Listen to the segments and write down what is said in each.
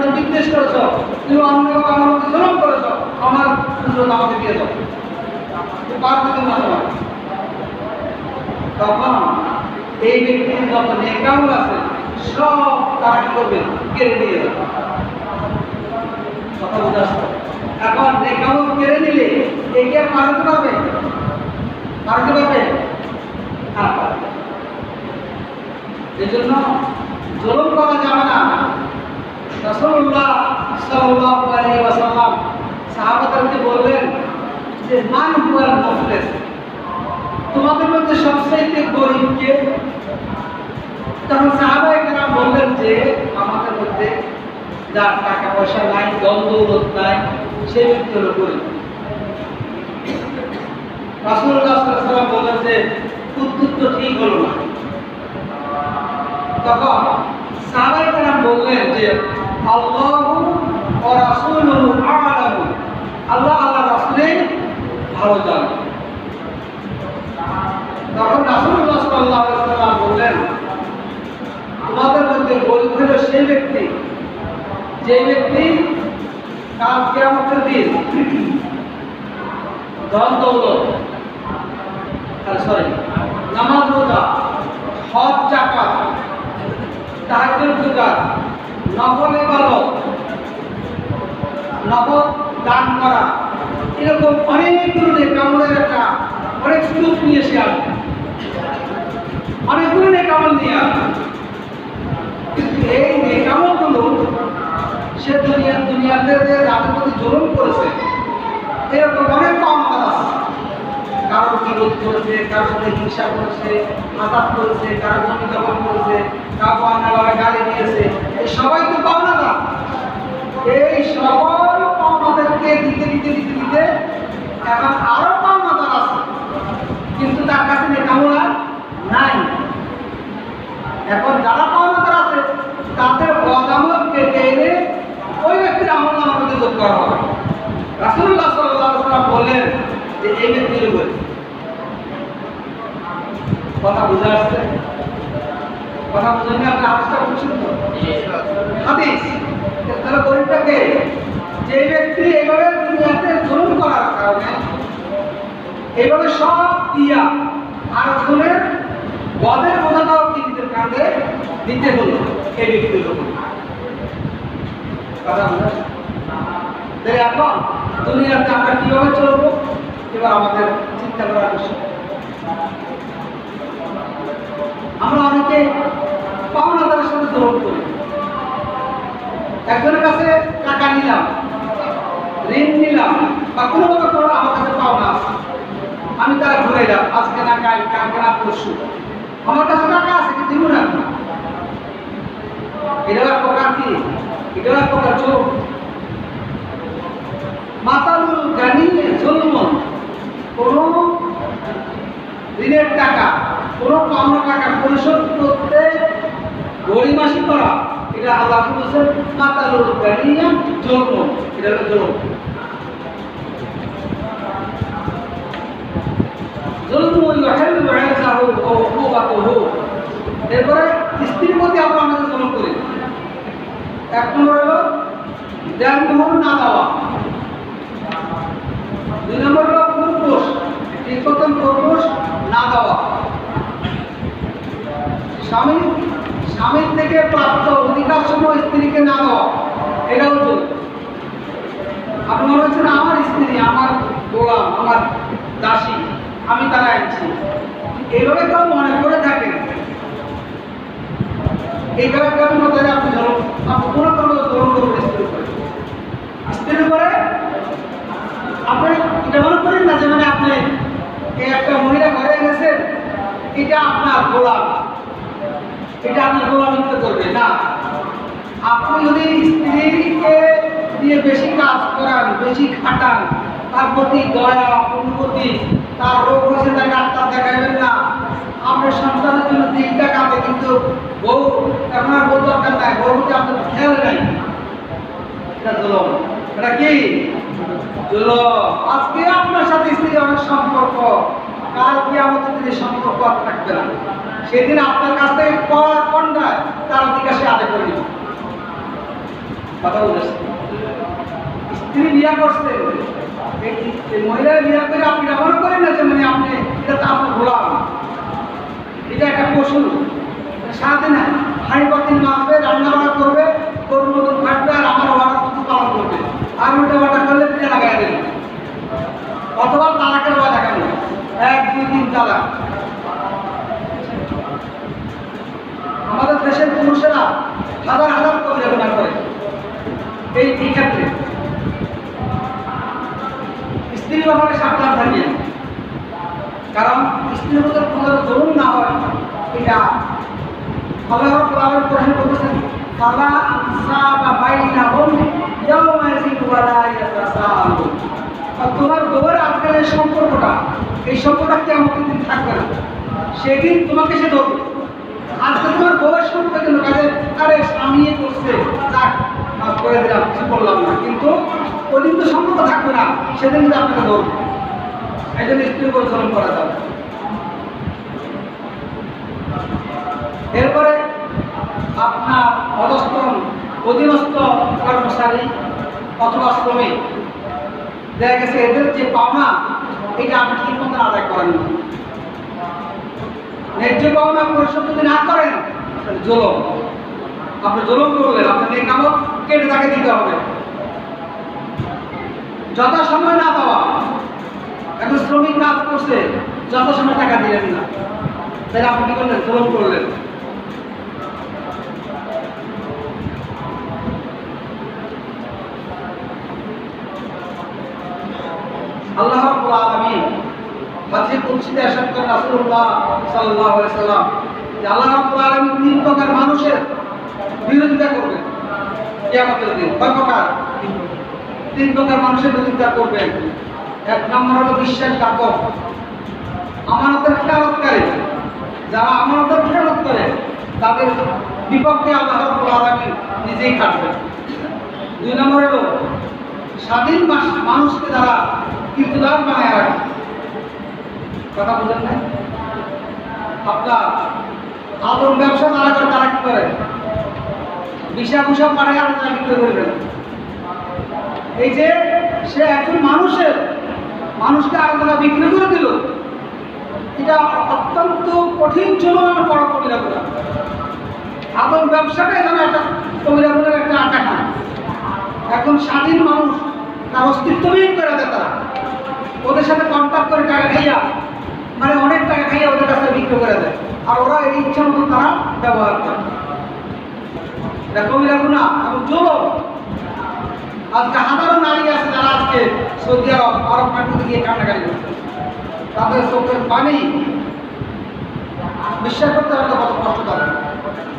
প্রতি বিদ্বেষ করেছ, তুমি অন্য আমার প্রতি জুলুম করেছ, আমার উজরত আমাকে দিয়ে দাও, পারবে না তোমার। তখন এই ব্যক্তির যত নেকামল আছে সব তারা কি করবে, কেড়ে নিয়ে যাবে। কথা বোঝা আসছে? এখন নেকামল কেড়ে নিলে একে পারতে পারবে, পারতে পারবে না। এই জন্য জুলুম করা যাবে না। রাসূলুল্লাহ সাল্লাল্লাহু আলাইহি ওয়াসাল্লাম সাহাবাদেরকে বললেন যে মান হুয়াল মুফলিস, তোমাদের মধ্যে সবচেয়ে গরিব কে? তখন সাহাবায়ে কেরাম বললেন যে আমাদের মধ্যে যার টাকা পয়সা নাই, ধন দৌলত নাই, সে ব্যক্তি হলো গরিব। রাসূলুল্লাহ সাল্লাল্লাহু আলাইহি ওয়াসাল্লাম বললেন যে উত্তর তো ঠিক হলো না। তখন সাহাবায়ে কেরাম বললেন যে আল্লাহু ওয়া রাসূলুহু আ'লামু, আল্লাহ আল্লাহর রাসূলই ভালো জানেন। তখন রাসূলুল্লাহ সাল্লাল্লাহু আলাইহি ওয়াসাল্লাম বললেন তোমাদের মধ্যে গরিব হলো সেই ব্যক্তি যে ব্যক্তি কাল কিয়ামতের দিন ধন দৌলত, নামাজ রোজা, হজ যাকাত, তাহাজ্জুদ গুজার, নফল ইবাদত, নফল দান করা, এরকম অনেকগুলো নেকামলের একটা অনেক সুযোগ নিয়ে এসে আসবে, অনেকগুলো নেকামল নিয়ে আসবে। কিন্তু এই নেকামলগুলো সে দুনিয়াতে যে যাদের প্রতি জুলুম করেছে এরকম অনেক পাওনাদার আছে। কারোর বিরোধ করেছে, কারোর সাথে হিংসা করেছে, আঘাত করেছে, কারোর জমি দখল করেছে, কাউকে অন্যভাবে গালি দিয়েছে, এই সবাই তো পাওনাদার। এই সকল পাওনাদারকে দিতে দিতে দিতে দিতে এখন আরো পাওনাদার আছে, কিন্তু তার কাছে নেকামল আর নাই। এখন যারা পাওনাদার আছে তাদের বদামত কেটে এনে ওই ব্যক্তির আমল নামার মধ্যে যোগ করা হবে। রাসূলুল্লাহ সাল্লাল্লাহু আলাইহি ওয়াসাল্লাম বললেন যে এই ব্যক্তির উপর কথা বুঝে আসছে? কথা বুঝে আপনি হাদিসটা বুঝছেন তো? হাদিস তাহলে গরিবটাকে যে ব্যক্তি এইভাবে দুনিয়াতে জুলুম করার কারণে এইভাবে সব দিয়া আর জুলের বদের বোঝাটাও নিজেদের কাঁধে দিতে হলো এই ব্যক্তির উপর। কথা বুঝে আসছে? এখন দুনিয়াতে আমরা কিভাবে চলবো এবার আমাদের চিন্তা করার বিষয়। আমরা অনেকে পাওনাদারের সাথে জুলুম করি। একজনের কাছে টাকা নিলাম, ঋণ নিলাম, বা কোনোভাবে কোনো আমার কাছে পাওনা আছে, আমি তারা ঘুরাইলাম, আজকে না কাল, কালকে না পরশু, আমার কাছে টাকা আছে কি দিব না? এটাও এক প্রকার কি, এটাও এক প্রকার চোখ। মাতালুল গানি জুলমুন, কোন ঋণের টাকা, কোন পাওনা টাকা পরিশোধ করতে গরিমাসি করা, এটা আল্লাহ বলেছেন মাতালুল গানিয়া জুলমুন, এটা হলো জুলুম। জুলমু ইউহিল্লু ইনসাহু ওয়া উকুবাতুহু। এরপরে স্ত্রীর প্রতি আমরা আমাদের জুলুম করি। এক নম্বর হলো দেনমোহর না দেওয়া, দুই নম্বর হলো পুরুষ ঠিক মতন পুরুষ না দেওয়া, স্বামীর থেকে প্রাপ্ত অধিকার সময় স্ত্রীকে না দেওয়া, এটাও জুলুম। আপনি মনে হচ্ছেন আমার স্ত্রী, আমার গোলাম, আমার দাসী, আমি তারা আনছি, এইভাবে কেউ মনে করে থাকেন, এইভাবে কেউ মনে আপনি জলম, আপনি কোনো জলম করবেন স্ত্রীর উপরে। আপনি এটা মনে করেন না যে মানে আপনি এই একটা মহিলা ঘরে এনেছেন, এটা আপনার গোলাম, এটা আপনার গোলামিত্ব করবে না। আপনি যদি স্ত্রীকে দিয়ে বেশি কাজ করান, বেশি খাটান, তার প্রতি দয়া, অনুভূতি, তার রোগ হয়েছে তাই ডাক্তার দেখাবেন না, আপনার সন্তানের জন্য দিকটা কাঁদে, কিন্তু বউ এখন আর বউ দরকার নাই, বউকে আপনার খেয়াল নাই, এটা জুলুম। এটা কি জুলুম? আজকে আপনার সাথে স্ত্রীর অনেক সম্পর্ক, কালকে আমাদের দিনে সম্পর্ক আর থাকবে না। সেদিন আপনার কাছ থেকে কন্যায় তার অধিকার সে আদায় করে দিবে। কথা বলেছে স্ত্রী বিয়া করছে, এই মহিলা বিয়া করে আপনি এটা মনে করেন না যে মানে আপনি এটা তো আপনার গোলাম, এটা একটা পশু। সারাদিন হাঁড়ি পাতিল মাছবে, রান্না বান্না করবে, গরুর মতন খাটবে, আর আমার অর্ডার পালন করবে, আর উল্টা পাল্টা করলে পিঠে লাগাই দেবে, অথবা তালাকের ভয় দেখানো, 1, 2, 3 তালাক। আমাদের দেশের পুরুষেরা হাজার হাজার কবিরা গুনাহ করে এই ক্ষেত্রে। স্ত্রী ব্যাপারে সাবধান থাকবেন, কারণ স্ত্রীর মধ্যে কোনো জরুর না হয়। এটা আল্লাহ রাব্বুল আলামিন কোরআনে বলেছেন, ফালা আনসাবা বাইনাহুম ইয়াওমাইযিন ওয়ালা ইয়াতাসাআলুন। আর তোমার বউয়ের আজকালের সম্পর্কটা, এই সম্পর্কটা কিয়ামতের দিন থাকবে না, সেদিন তোমাকে সে ধরবে। আজকে তোমার বউয়ের সম্পর্ক জন্য কাজে আরে স্বামী করছে, যাক মাফ করে দিলাম, কিছু করলাম না, কিন্তু ওই দিন তো সম্পর্ক থাকবে না, সেদিন কিন্তু আপনাকে ধরবে। এই জন্য স্ত্রীর উপর জুলুম করা যাবে। এরপরে আপনার অধীনস্থ কর্মচারী অথবা শ্রমিক, দেখা গেছে এদের যে পাওনা এটা আপনি ঠিক মতন আদায় করেন না, ন্যায্য পাওনা পরিশোধ যদি না করেন জুলুম, আপনি জুলুম করলেন, আপনার নেক আমল কেটে তাকে দিতে হবে। যথাসময় না দেওয়া, এখন শ্রমিক কাজ করছে, যথাসময় টাকা দিলেন না, তাহলে আপনি কি করলেন? জুলুম করলেন। আল্লাহ রাব্বুল আলামিন হাদিসে কুদসিতে ইরশাদ করেন রাসূলুল্লাহ সাল্লাল্লাহু আলাইহি সাল্লাম যে আল্লাহ রাব্বুল আলামিন 3 প্রকার মানুষের বিরোধিতা করবেন কিয়ামতের দিন। কয় প্রকার? 3 প্রকার মানুষের বিরোধিতা করবেন। 1 নম্বর হলো বিশ্বাসঘাতক, আমানতের খেয়ানতকারী। যারা আমানতের খেয়ানত করে তাদের বিপক্ষে আল্লাহ রাব্বুল আলামিন নিজেই খাটবেন। 2 নম্বর হলো স্বাধীন মানুষকে যারা কীর্তিদার বানায় রাখে। কথা বুঝেন না? আপনার আদম ব্যবসা যারা করে তারা কি করে? বিষা ভূষা পাঠায় আর তারা বিক্রি করবেন। এই যে সে একজন মানুষকে আর তারা বিক্রি করে দিল, এটা অত্যন্ত কঠিন ছিল, বড় কবিরা গুনাহ। আদম ব্যবসাটাই যেন একটা কবিরা গুনাহের একটা আকাঙ্ক্ষা। এখন স্বাধীন মানুষ তার অস্তিত্বহীন করে দেয়, তারা ওদের সাথে কন্ট্যাক্ট করে টাকা খাইয়া, মানে অনেক টাকা খাইয়া ওদের কাছে বিক্রি করে দেয়, আর ওরা এই ইচ্ছা মতো তারা ব্যবহার করে। কবিরা গুনাহ এবং জুলুম। আজকে হাজারো নারী আছে যারা আজকে সৌদি আরব কান্ট্রিতে গিয়ে কান্নাকাটি করছে, তাদের চোখের পানি বিশ্বাস করতে পারলে কত কষ্ট তাদের।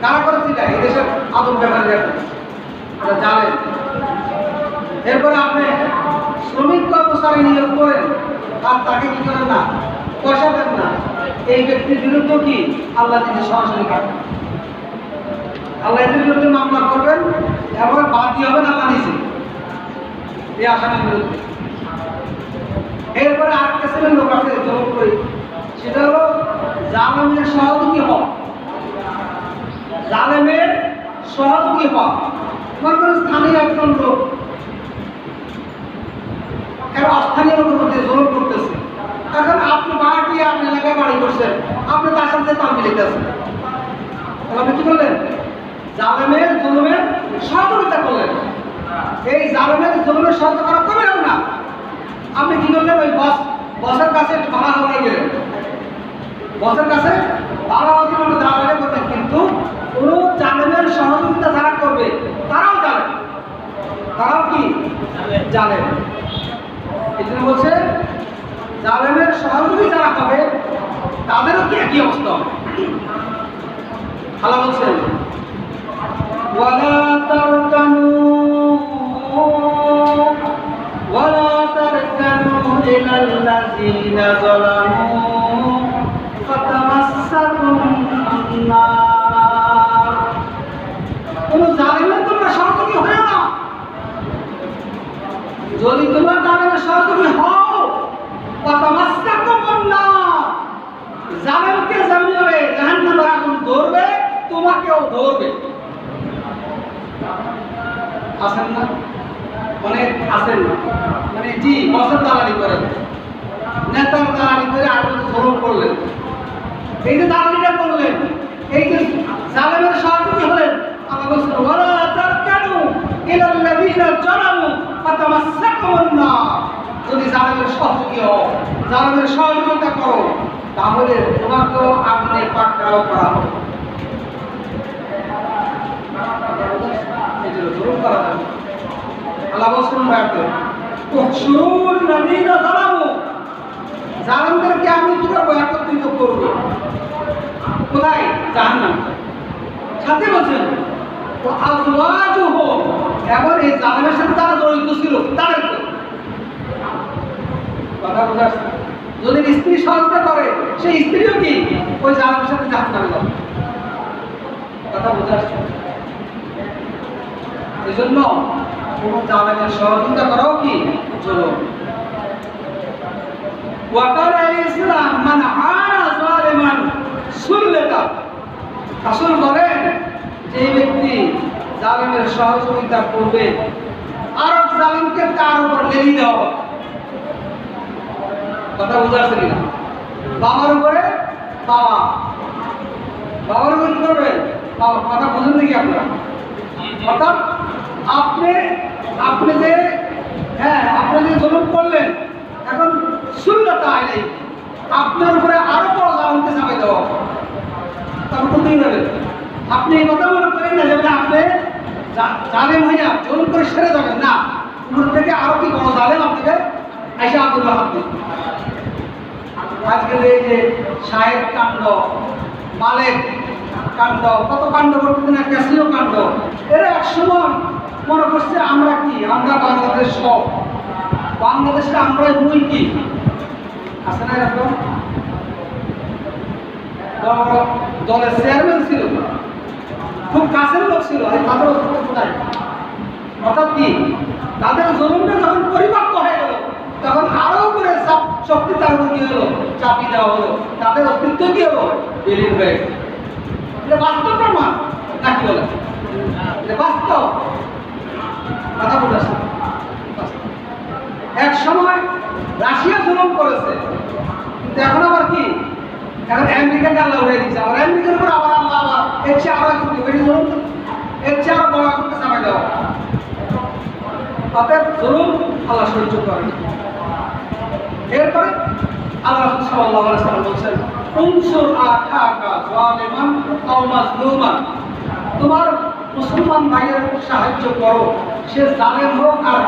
কারা করেছে এটা? এই দেশের আদম ব্যবহারীরা জানেন। এরপরে আপনি শ্রমিক কর্মচারী নিয়োগ করেন আর তাকে কি করেন না, পয়সা দেন না, এই ব্যক্তির বিরুদ্ধে কি আল্লাহ নিজে সরাসরি কাটবেন। আল্লাহ এদের বিরুদ্ধে মামলা করবেন এবং বাদী হবেন আল্লাহ নিজে এই আসামির বিরুদ্ধে। এরপরে আরেকটা শ্রেণীর লোক আছে জবাব করি, সেটা হলো জালেমের সহযোগী হওয়া। জালেমের সহযোগী হওয়া মনে করেন স্থানীয় একজন লোক অস্থানীয় লোকের মধ্যে জুলুম করতেছে, এখন আপনি বাড়ি আপনি এলাকায় বাড়ি করছেন, আপনি তার সাথে তাল মিলিতেছেন, আপনি কি করলেন? জালেমের জুলুমের সহযোগিতা করলেন। এই জালেমের জুলুমের সহযোগিতা করা করবেন না। আপনি কি করলেন? ওই বসের কাছে একটু ভাড়া হয়ে গেলেন, বসের কাছে ভাড়া হতে মানে জালেমে করতেন, কিন্তু কোনো জালেমের সহযোগিতা যারা করবে তারাও জালেম, তারাও কি জালেম। এই জন্য বলছে জালেমের সহযোগী যারা হবে তাদেরও কি একই অবস্থা হবে। আল্লাহ বলছেন ওয়ালা তারকানু ইলাল্লাযীনা যালামু ফাতামাসসাকুম নার। কোন জালেমের তোমরা সহযোগী হও না। যদি তোমরা জালেমের সহযোগী হও, ফাতামাসসাকুম নার, জালেমকে যেভাবে জাহান্নামের আগুন ধরবে তোমাকেও ধরবে। আছেন না? অনেক আছেন না, মানে জি বছর দালালি করেন, নেতার দালালি করে আপনি জুলুম করলেন, এই যে দালালিটা করলেন, এই যে জালেমের সহযোগী হলেন, আল্লাহ বলছেন ওয়ালা তারকানু ইলাল্লাযীনা জালামু ফাতামাসসাকুমুন নার। যদি জালেমের সহযোগী হও, জালেমের সহযোগিতা করো, তাহলে তোমাকেও আপনি পাকড়াও করা হবে। এই যে জুলুম করা যাবে। আল্লাহ বলছেন বায়াতে উহশুরুন লাযীনা জালামু, জালেমদেরকে আমি কি করব? একত্রিত করব। কোথায়? জাহান্নাম। সাথে বলছেন তো আজওয়াজুহুম, এবং এই জালেমের সাথে যারা জড়িত ছিল তাদেরকে। কথা বোঝা যাচ্ছে? যদি স্ত্রী সহযোগিতা করে, সেই স্ত্রীও কি ওই জালেমের সাথে জাহান্নামে যাবে। কথা বোঝা যাচ্ছে? এই জন্য কোন জালেমের সহযোগিতা করাও কি জুলুম। ওয়াকাল ইসলাম মান আনা জালিমান সুল্লাতা, রাসূল বলেন যে ব্যক্তি জালেমের সহযোগিতা করবে আর জালিমকে তার উপর লেলি দেওয়া হবে। কথা বোঝা যাচ্ছে কিনা? বাবার উপরে বাবা, বাবার উপরে কি করবে? বাবা। কথা বুঝুন নাকি আপনারা? অর্থাৎ আপনি যে আপনি যে জুলুম করলেন, এখন সুল্লাতা আইলাই আপনার উপরে আরো বড় জালেমকে চাপাই দেওয়া হবে। তখন তো দুই হবে। আপনি এই কথা মনে করেন না যে আপনি জালেম হইয়া জুলুম করে সেরে যাবেন না, উপর থেকে আরো কি বড় জালেম আপনাকে আইসা আব্দুল্লাহ হাত দিন। আজকের এই যে সাহেব কাণ্ড, মালেক কাণ্ড, কত কাণ্ড করতেছেন, ক্যাসিও কাণ্ড, এরা একসময় মনে করছে আমরা কি, আমরা বাংলাদেশ সব, বাংলাদেশে আমরা বই কি আছে না? এরকম দলের চেয়ারম্যান ছিল, খুব কাছের লোক ছিল, তাদের অস্তিত্ব কোথায়? অর্থাৎ কি তাদের জমিনটা যখন পরিপক্ক হয়ে গেল, তখন আরো করে শক্তি তার উপর কি হলো? চাপি দেওয়া হলো, তাদের অস্তিত্ব কি হলো? বিলীন হয়ে গেল। এটা বাস্তব প্রমাণ নাকি বলে? এটা বাস্তব। কথা বলেছে এক সময় রাশিয়া জুলুম করেছে, কিন্তু এখন আবার কি, এখন আমেরিকাকে আল্লাহ উড়ে দিচ্ছে, আবার আমেরিকার উপর আবার আল্লাহ আবার এর চেয়ে আরো জুলুম, এর চেয়ে আরো বড় করতে চাপাই দেওয়া। অতএব জুলুম আল্লাহ সহ্য করেন। এরপরে আল্লাহ সাল্লাল্লাহু আলাইহি ওয়াসাল্লাম বলেন উনসুর আখাকা যালিমান আও মাজলুমান, তোমার মুসলমান ভাইয়ের সাহায্য করো, সে জালেম হোক আর